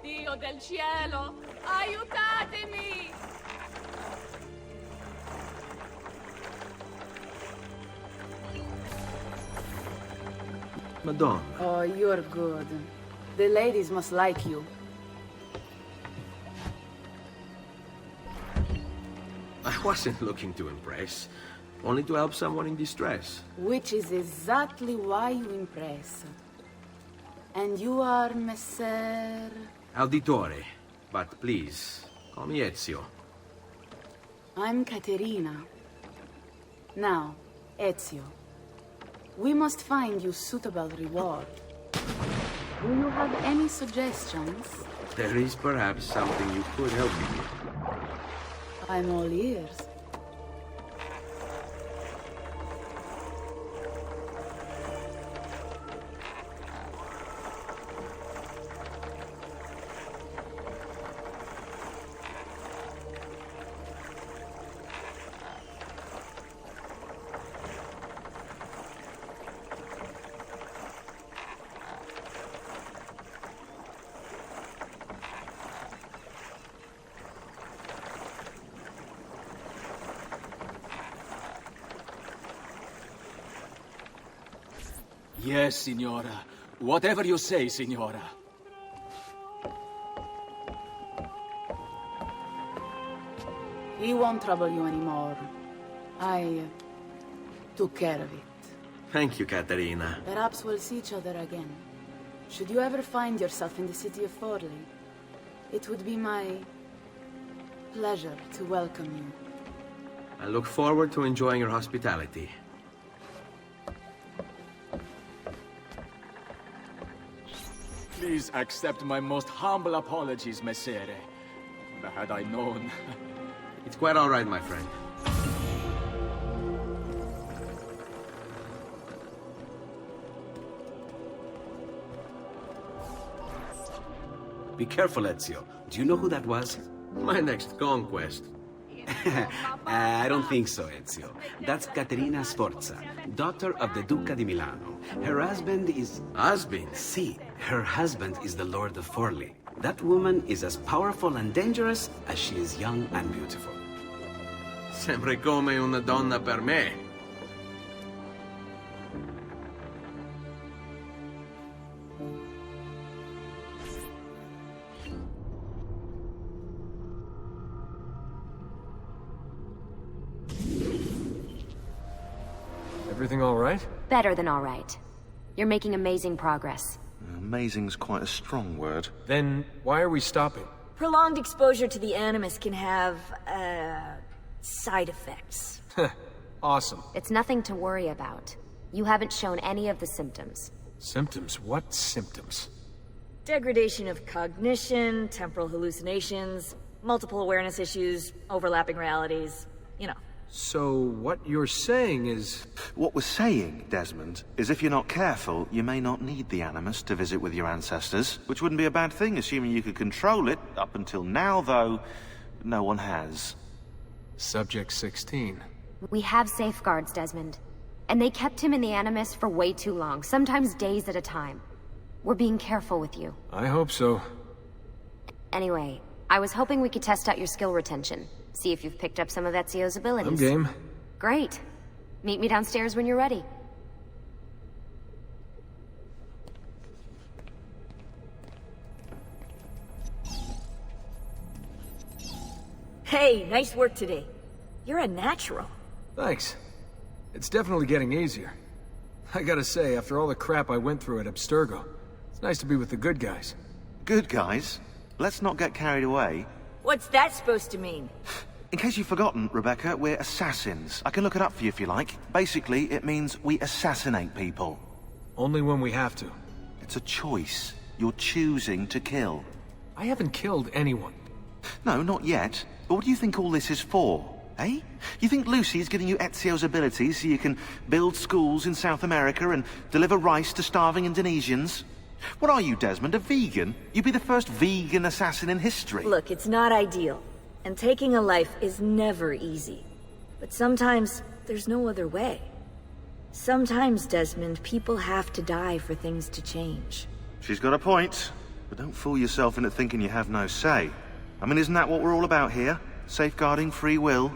Dio del cielo, aiutatemi! Madonna. Oh, you're good. The ladies must like you. I wasn't looking to impress, only to help someone in distress. Which is exactly why you impress. And you are Messer... Auditore, but please, call me Ezio. I'm Caterina. Now, Ezio, we must find you suitable reward. Do you have any suggestions? There is perhaps something you could help me with. I'm all ears. Yes, Signora. Whatever you say, Signora. He won't trouble you anymore. I took care of it. Thank you, Caterina. Perhaps we'll see each other again. Should you ever find yourself in the city of Forli, it would be my pleasure to welcome you. I look forward to enjoying your hospitality. Please accept my most humble apologies, Messere. Had I known... It's quite all right, my friend. Be careful, Ezio. Do you know who that was? My next conquest. I don't think so, Ezio. That's Caterina Sforza, daughter of the Duca di Milano. Her husband is... Husband? See, her husband is the Lord of Forli. That woman is as powerful and dangerous as she is young and beautiful. Sempre come una donna per me. Everything all right? Better than all right. You're making amazing progress. Amazing's quite a strong word. Then why are we stopping? Prolonged exposure to the Animus can have, side effects. Awesome. It's nothing to worry about. You haven't shown any of the symptoms. Symptoms? What symptoms? Degradation of cognition, temporal hallucinations, multiple awareness issues, overlapping realities, you know. So what you're saying is... What we're saying, Desmond, is if you're not careful, you may not need the Animus to visit with your ancestors, which wouldn't be a bad thing, assuming you could control it. Up until now, though, no one has. Subject 16. We have safeguards, Desmond. And they kept him in the Animus for way too long, sometimes days at a time. We're being careful with you. I hope so. Anyway, I was hoping we could test out your skill retention. See if you've picked up some of Ezio's abilities. I'm game. Great. Meet me downstairs when you're ready. Hey, nice work today. You're a natural. Thanks. It's definitely getting easier. I gotta say, after all the crap I went through at Abstergo, it's nice to be with the good guys. Good guys? Let's not get carried away. What's that supposed to mean? In case you've forgotten, Rebecca, we're assassins. I can look it up for you if you like. Basically, it means we assassinate people. Only when we have to. It's a choice. You're choosing to kill. I haven't killed anyone. No, not yet. But what do you think all this is for? Eh? You think Lucy's giving you Ezio's abilities so you can build schools in South America and deliver rice to starving Indonesians? What are you, Desmond, a vegan? You'd be the first vegan assassin in history. Look, it's not ideal. And taking a life is never easy. But sometimes, there's no other way. Sometimes, Desmond, people have to die for things to change. She's got a point. But don't fool yourself into thinking you have no say. I mean, isn't that what we're all about here? Safeguarding free will?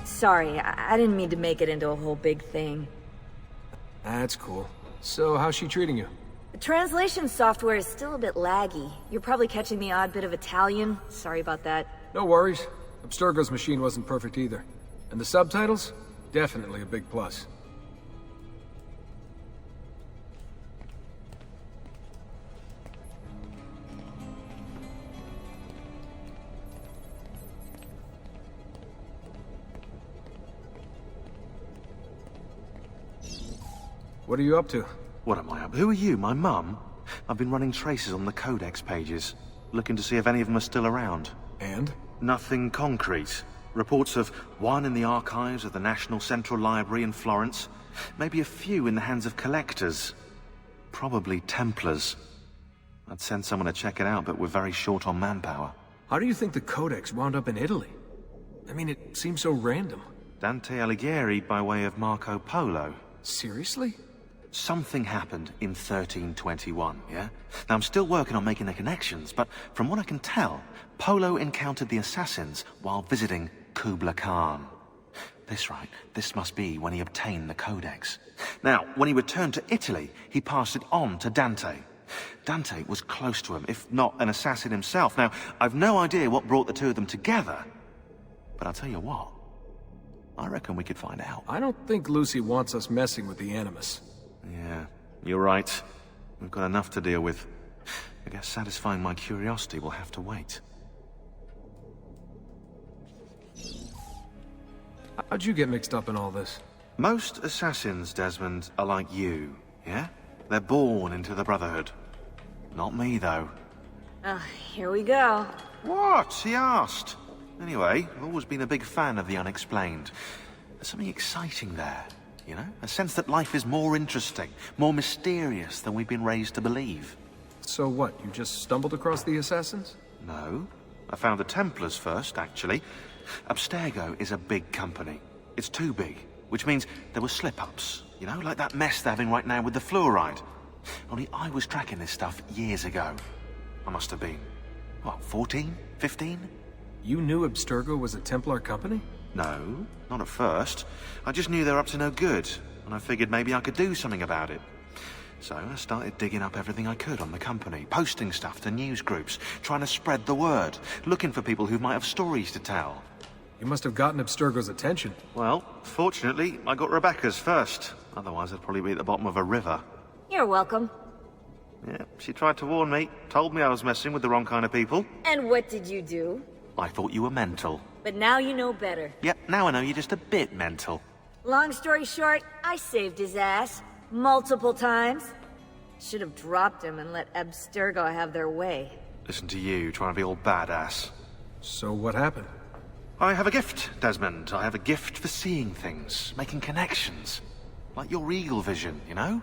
Sorry, I didn't mean to make it into a whole big thing. That's cool. So, how's she treating you? The translation software is still a bit laggy. You're probably catching the odd bit of Italian. Sorry about that. No worries. Abstergo's machine wasn't perfect either. And the subtitles? Definitely a big plus. What are you up to? What am I up? Who are you, my mum? I've been running traces on the Codex pages, looking to see if any of them are still around. And? Nothing concrete. Reports of one in the archives of the National Central Library in Florence. Maybe a few in the hands of collectors. Probably Templars. I'd send someone to check it out, but we're very short on manpower. How do you think the Codex wound up in Italy? I mean, it seems so random. Dante Alighieri by way of Marco Polo. Seriously? Something happened in 1321, yeah? Now, I'm still working on making the connections, but from what I can tell, Polo encountered the assassins while visiting Kubla Khan. This must be when he obtained the Codex. Now, when he returned to Italy, he passed it on to Dante. Dante was close to him, if not an assassin himself. Now, I've no idea what brought the two of them together, but I'll tell you what, I reckon we could find out. I don't think Lucy wants us messing with the Animus. Yeah, you're right. We've got enough to deal with. I guess satisfying my curiosity will have to wait. How'd you get mixed up in all this? Most assassins, Desmond, are like you, yeah? They're born into the Brotherhood. Not me, though. Here we go. What? He asked. Anyway, I've always been a big fan of the unexplained. There's something exciting there, you know? A sense that life is more interesting, more mysterious than we've been raised to believe. So what, you just stumbled across the Assassins? No. I found the Templars first, actually. Abstergo is a big company. It's too big, which means there were slip-ups, you know, like that mess they're having right now with the fluoride. Only I was tracking this stuff years ago. I must have been, what, 14? 15? You knew Abstergo was a Templar company? No, not at first. I just knew they were up to no good, and I figured maybe I could do something about it. So I started digging up everything I could on the company, posting stuff to news groups, trying to spread the word, looking for people who might have stories to tell. You must have gotten Abstergo's attention. Well, fortunately, I got Rebecca's first. Otherwise, I'd probably be at the bottom of a river. You're welcome. Yeah, she tried to warn me, told me I was messing with the wrong kind of people. And what did you do? I thought you were mental. But now you know better. Yep, now I know you're just a bit mental. Long story short, I saved his ass. Multiple times. Should have dropped him and let Abstergo have their way. Listen to you, trying to be all badass. So what happened? I have a gift, Desmond. I have a gift for seeing things, making connections. Like your eagle vision, you know?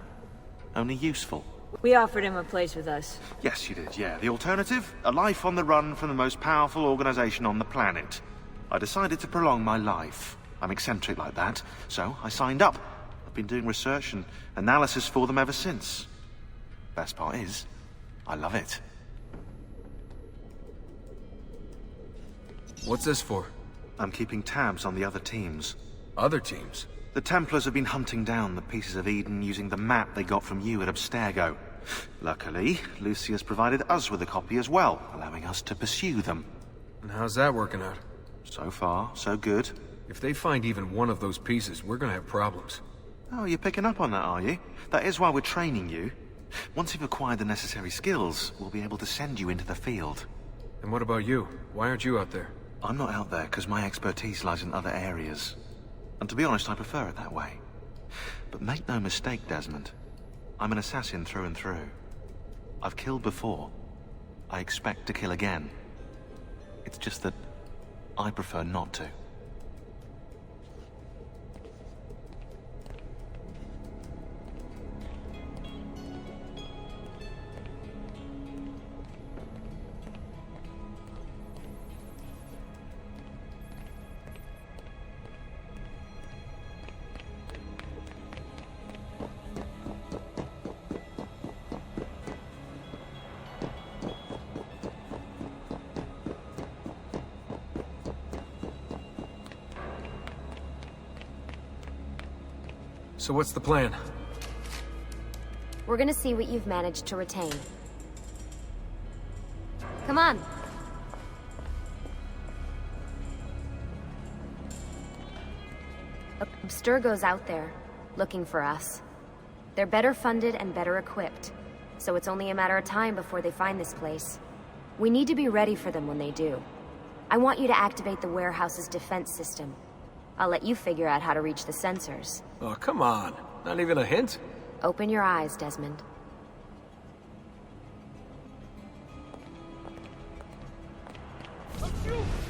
Only useful. We offered him a place with us. Yes, you did, yeah. The alternative? A life on the run from the most powerful organization on the planet. I decided to prolong my life. I'm eccentric like that, so I signed up. I've been doing research and analysis for them ever since. Best part is, I love it. What's this for? I'm keeping tabs on the other teams. Other teams? The Templars have been hunting down the pieces of Eden using the map they got from you at Abstergo. Luckily, Lucy has provided us with a copy as well, allowing us to pursue them. And how's that working out? So far, so good. If they find even one of those pieces, we're gonna have problems. Oh, you're picking up on that, are you? That is why we're training you. Once you've acquired the necessary skills, we'll be able to send you into the field. And what about you? Why aren't you out there? I'm not out there because my expertise lies in other areas. And to be honest, I prefer it that way. But make no mistake, Desmond. I'm an assassin through and through. I've killed before. I expect to kill again. It's just that I prefer not to. So what's the plan? We're gonna see what you've managed to retain. Come on. Abstergo's out there, looking for us. They're better funded and better equipped, so it's only a matter of time before they find this place. We need to be ready for them when they do. I want you to activate the warehouse's defense system. I'll let you figure out how to reach the sensors. Oh, come on. Not even a hint? Open your eyes, Desmond.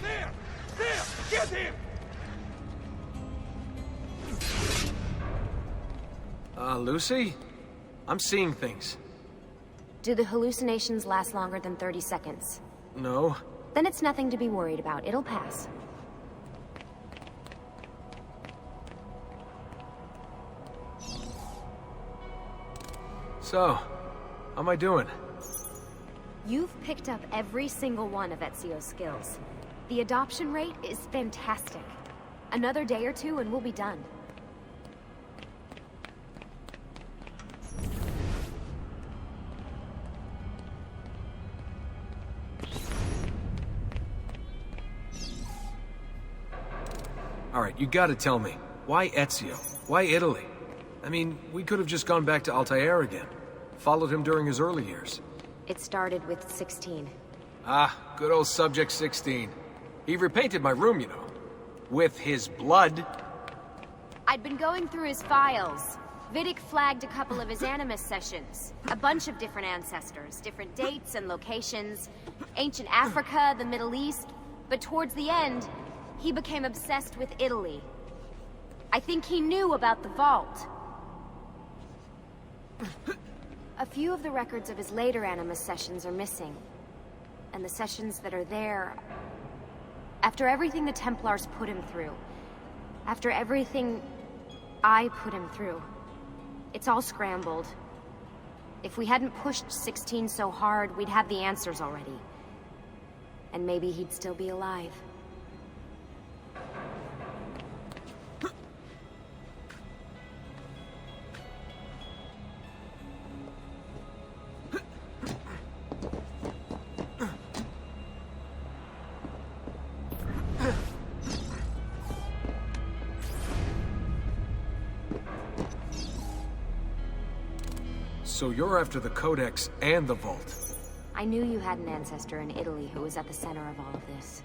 There! There! Get him! Lucy? I'm seeing things. Do the hallucinations last longer than 30 seconds? No. Then it's nothing to be worried about. It'll pass. So, how am I doing? You've picked up every single one of Ezio's skills. The adoption rate is fantastic. Another day or two and we'll be done. Alright, you gotta tell me. Why Ezio? Why Italy? I mean, we could have just gone back to Altair again. Followed him during his early years. It started with 16. Ah, good old Subject 16. He repainted my room, you know. With his blood. I'd been going through his files. Vidic flagged a couple of his Animus sessions. A bunch of different ancestors, different dates and locations. Ancient Africa, the Middle East. But towards the end, he became obsessed with Italy. I think he knew about the vault. A few of the records of his later Animus sessions are missing. And the sessions that are there... After everything the Templars put him through, after everything I put him through, it's all scrambled. If we hadn't pushed 16 so hard, we'd have the answers already. And maybe he'd still be alive. So you're after the Codex and the Vault. I knew you had an ancestor in Italy who was at the center of all of this.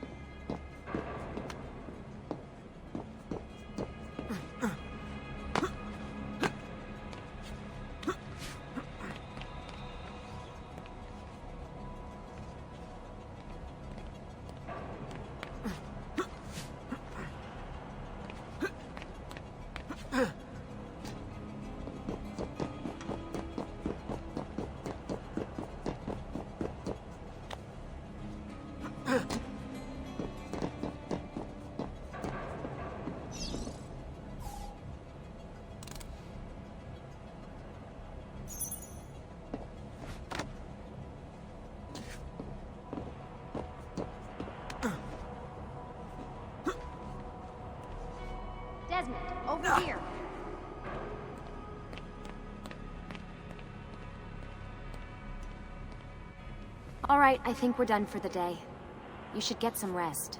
Desmond, over here. All right, I think we're done for the day. You should get some rest.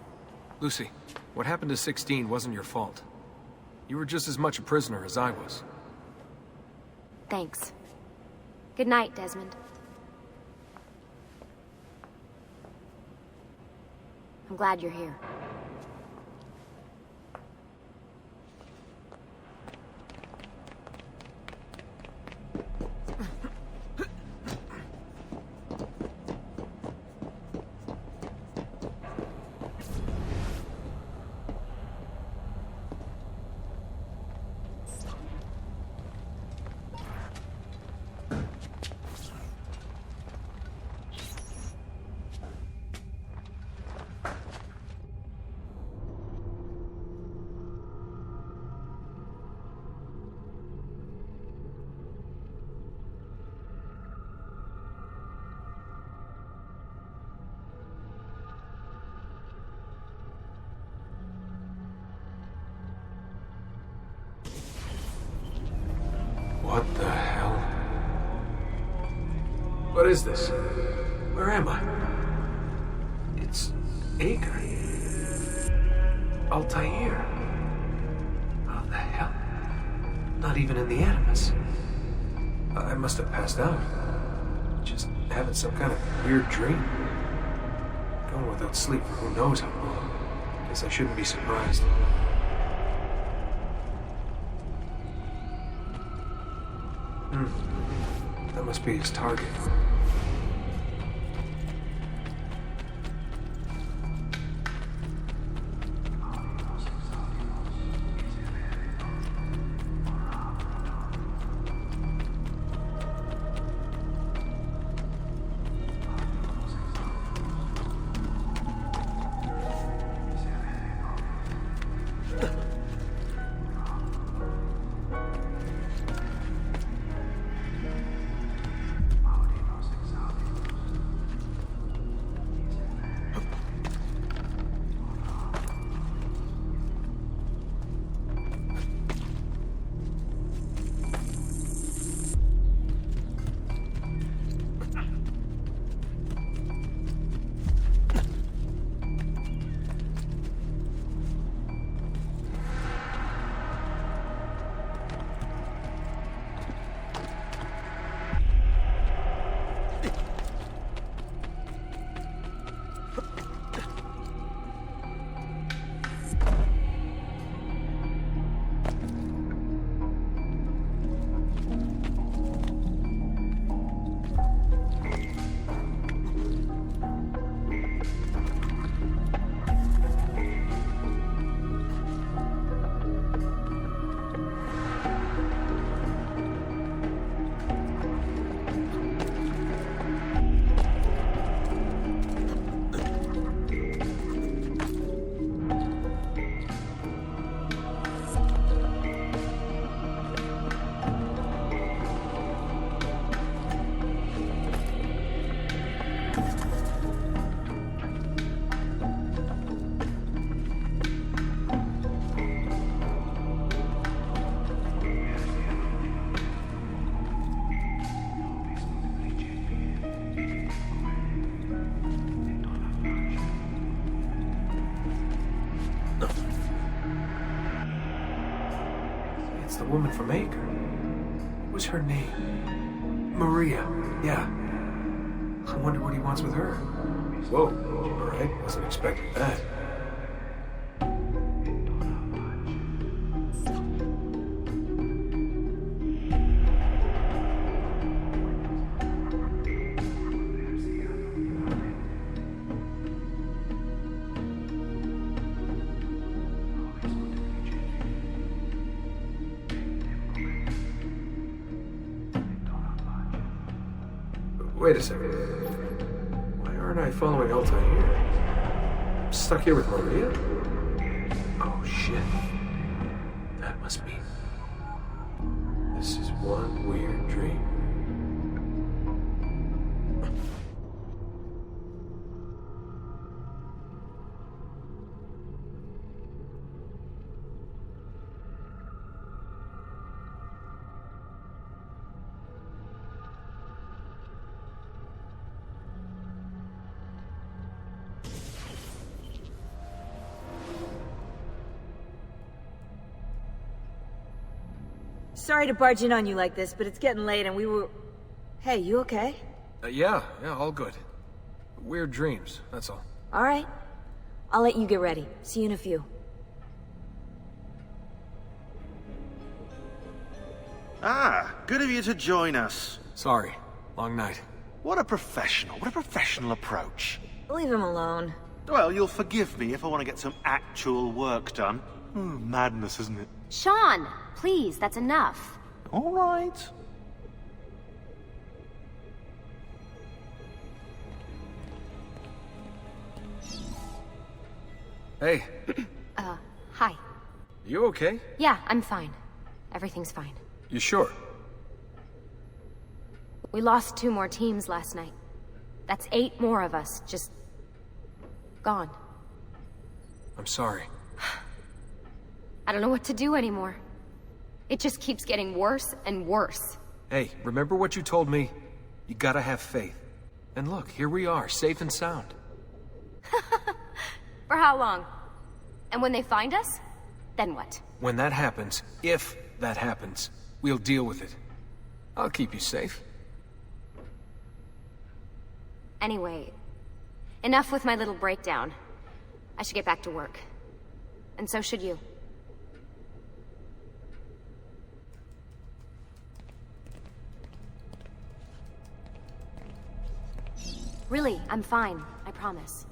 Lucy, what happened to 16 wasn't your fault. You were just as much a prisoner as I was. Thanks. Good night, Desmond. I'm glad you're here. What the hell? What is this? Where am I? It's Ager. Altair. How the hell? Not even in the Animus. I must have passed out. Just having some kind of weird dream. Going without sleep for who knows how long. Guess I shouldn't be surprised. That must be his target. It's the woman from Ager. What was her name? Maria. Yeah. I wonder what he wants with her. Whoa. All right. Wasn't expecting that. Wait a second. Why aren't I following Altair? I'm stuck here with Maria? Oh, shit. That must mean... this is one weird dream. Sorry to barge in on you like this, but it's getting late and we were... Hey, you okay? Yeah, all good. Weird dreams, that's all. Alright. I'll let you get ready. See you in a few. Ah, good of you to join us. Sorry, long night. What a professional approach. Leave him alone. Well, you'll forgive me if I want to get some actual work done. Madness, isn't it? Sean, please, that's enough. All right. Hey. Hi. You okay? Yeah, I'm fine. Everything's fine. You sure? We lost 2 more teams last night. That's 8 more of us, just... gone. I'm sorry. I don't know what to do anymore. It just keeps getting worse and worse. Hey, remember what you told me? You gotta have faith. And look, here we are, safe and sound. For how long? And when they find us, then what? When that happens, if that happens, we'll deal with it. I'll keep you safe. Anyway, enough with my little breakdown. I should get back to work. And so should you. Really, I'm fine. I promise.